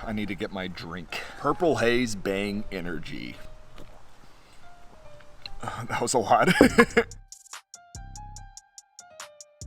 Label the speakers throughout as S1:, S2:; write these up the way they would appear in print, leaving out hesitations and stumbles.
S1: I need to get my drink. Purple Haze Bang Energy. That was a lot.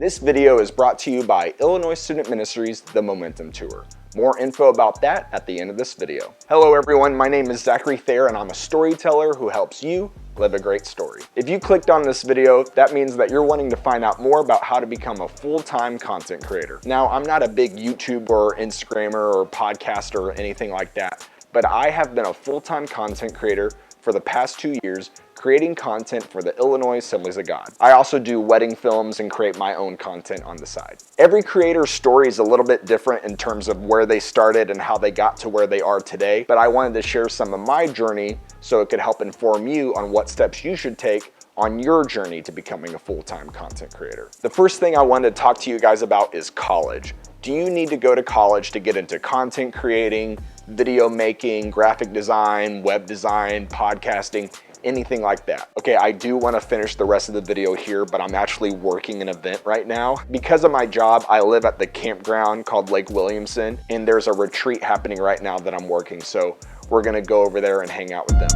S2: This video is brought to you by Illinois Student Ministries, The Momentum Tour. More info about that at the end of this video. Hello everyone, my name is Zachary Thayer and I'm a storyteller who helps you live a great story. If you clicked on this video, that means that you're wanting to find out more about how to become a full-time content creator. Now, I'm not a big YouTuber or Instagrammer or podcaster or anything like that, but I have been a full-time content creator for the past 2 years, creating content for the Illinois Assemblies of God. I also do wedding films and create my own content on the side. Every creator's story is a little bit different in terms of where they started and how they got to where they are today, but I wanted to share some of my journey so it could help inform you on what steps you should take on your journey to becoming a full-time content creator. The first thing I wanted to talk to you guys about is college. Do you need to go to college to get into content creating, video making, graphic design, web design, podcasting, anything like that? Okay, I do want to finish the rest of the video here, but I'm actually working an event right now. Because of my job, I live at the campground called Lake Williamson, and there's a retreat happening right now that I'm working, so we're gonna go over there and hang out with them.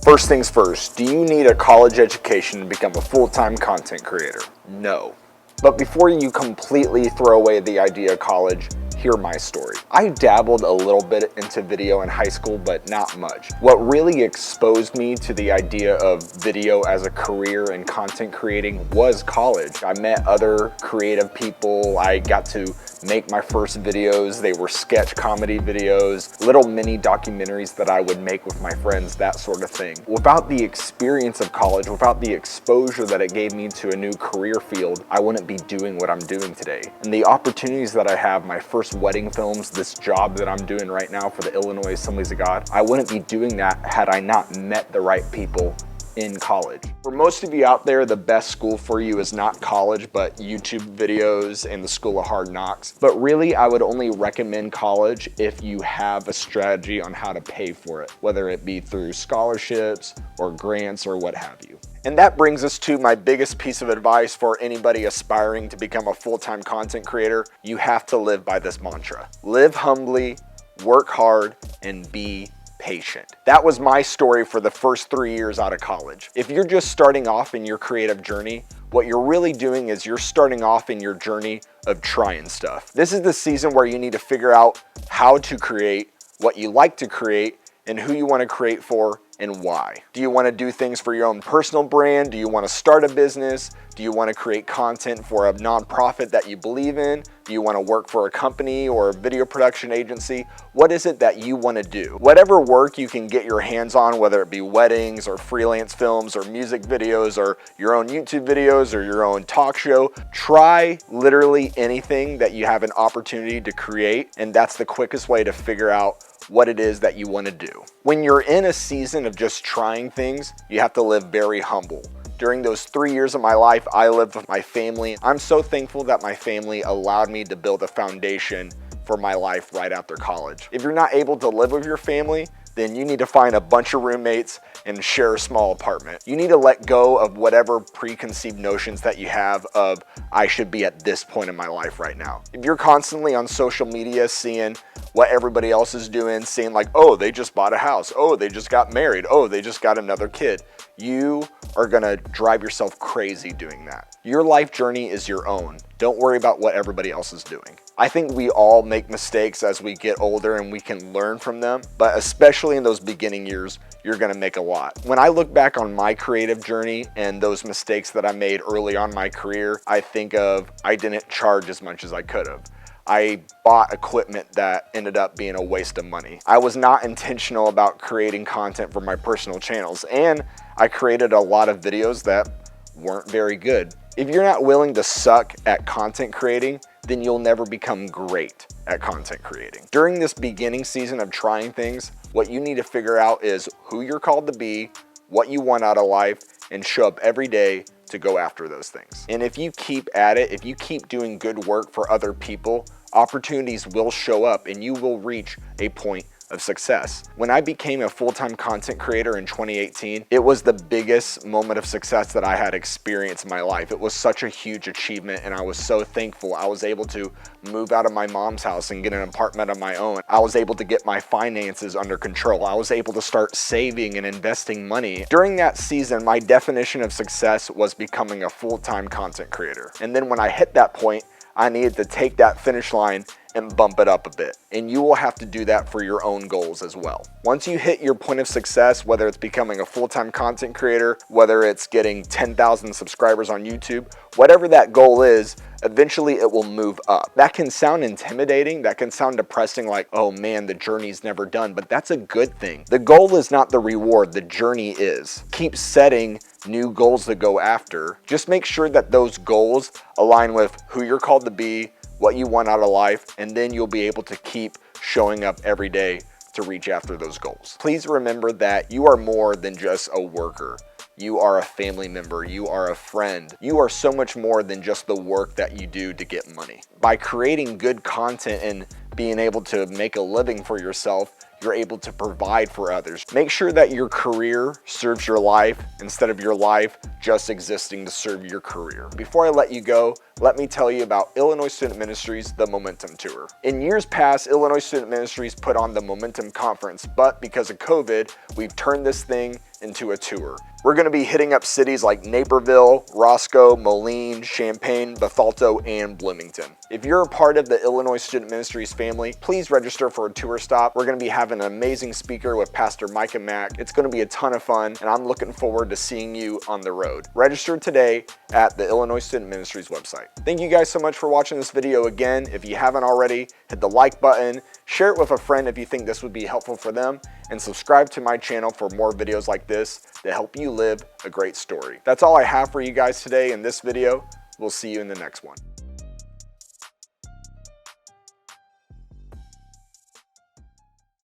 S2: First things first, do you need a college education to become a full-time content creator? No. But before you completely throw away the idea of college, hear my story. I dabbled a little bit into video in high school, but not much. What really exposed me to the idea of video as a career and content creating was college. I met other creative people. I got to make my first videos. They were sketch comedy videos, little mini documentaries that I would make with my friends, that sort of thing. Without the experience of college, without the exposure that it gave me to a new career field, I wouldn't be doing what I'm doing today. And the opportunities that I have, my first wedding films, this job that I'm doing right now for the Illinois Assemblies of God, I wouldn't be doing that had I not met the right people in college. For most of you out there, the best school for you is not college, but YouTube videos and the School of Hard Knocks. But really, I would only recommend college if you have a strategy on how to pay for it, whether it be through scholarships or grants or what have you. And that brings us to my biggest piece of advice for anybody aspiring to become a full-time content creator. You have to live by this mantra. Live humbly, work hard, and be patient. That was my story for the first 3 years out of college. If you're just starting off in your creative journey, what you're really doing is you're starting off in your journey of trying stuff. This is the season where you need to figure out how to create, what you like to create, and who you want to create for and why. Do you want to do things for your own personal brand? Do you want to start a business? Do you want to create content for a nonprofit that you believe in? Do you want to work for a company or a video production agency? What is it that you want to do? Whatever work you can get your hands on, whether it be weddings or freelance films or music videos or your own YouTube videos or your own talk show, try literally anything that you have an opportunity to create, and that's the quickest way to figure out what it is that you want to do. When you're in a season of just trying things, you have to live very humble. During those 3 years of my life, I lived with my family. I'm so thankful that my family allowed me to build a foundation for my life right after college. If you're not able to live with your family, then you need to find a bunch of roommates and share a small apartment. You need to let go of whatever preconceived notions that you have of, I should be at this point in my life right now. If you're constantly on social media seeing what everybody else is doing, seeing like, oh, they just bought a house, oh, they just got married, oh, they just got another kid, you are gonna drive yourself crazy doing that. Your life journey is your own. Don't worry about what everybody else is doing. I think we all make mistakes as we get older and we can learn from them, but especially in those beginning years, you're gonna make a lot. When I look back on my creative journey and those mistakes that I made early on in my career, I think of I didn't charge as much as I could have. I bought equipment that ended up being a waste of money. I was not intentional about creating content for my personal channels, and I created a lot of videos that weren't very good. If you're not willing to suck at content creating, then you'll never become great at content creating. During this beginning season of trying things, what you need to figure out is who you're called to be, what you want out of life, and show up every day to go after those things. And if you keep at it, if you keep doing good work for other people, opportunities will show up and you will reach a point of success. When I became a full-time content creator in 2018, it was the biggest moment of success that I had experienced in my life. It was such a huge achievement, and I was so thankful. I was able to move out of my mom's house and get an apartment of my own. I was able to get my finances under control. I was able to start saving and investing money. During that season, my definition of success was becoming a full-time content creator. And then when I hit that point, I needed to take that finish line and bump it up a bit. And you will have to do that for your own goals as well. Once you hit your point of success, whether it's becoming a full-time content creator, whether it's getting 10,000 subscribers on YouTube, whatever that goal is, eventually it will move up. That can sound intimidating, that can sound depressing, like, oh man, the journey's never done, but that's a good thing. The goal is not the reward, the journey is. Keep setting new goals to go after. Just make sure that those goals align with who you're called to be, what you want out of life, and then you'll be able to keep showing up every day to reach after those goals. Please remember that you are more than just a worker. You are a family member, you are a friend. You are so much more than just the work that you do to get money. By creating good content and being able to make a living for yourself, you're able to provide for others. Make sure that your career serves your life instead of your life just existing to serve your career. Before I let you go, let me tell you about Illinois Student Ministries, the Momentum Tour. In years past, Illinois Student Ministries put on the Momentum Conference, but because of COVID, we've turned this thing into a tour. We're going to be hitting up cities like Naperville, Roscoe, Moline, Champaign, Bethalto, and Bloomington. If you're a part of the Illinois Student Ministries family, please register for a tour stop. We're going to be having an amazing speaker with Pastor Micah Mac. It's going to be a ton of fun, and I'm looking forward to seeing you on the road. Register today at the Illinois Student Ministries website. Thank you guys so much for watching this video again. If you haven't already, hit the like button, share it with a friend if you think this would be helpful for them, and subscribe to my channel for more videos like this to help you live a great story. That's all I have for you guys today in this video. We'll see you in the next one.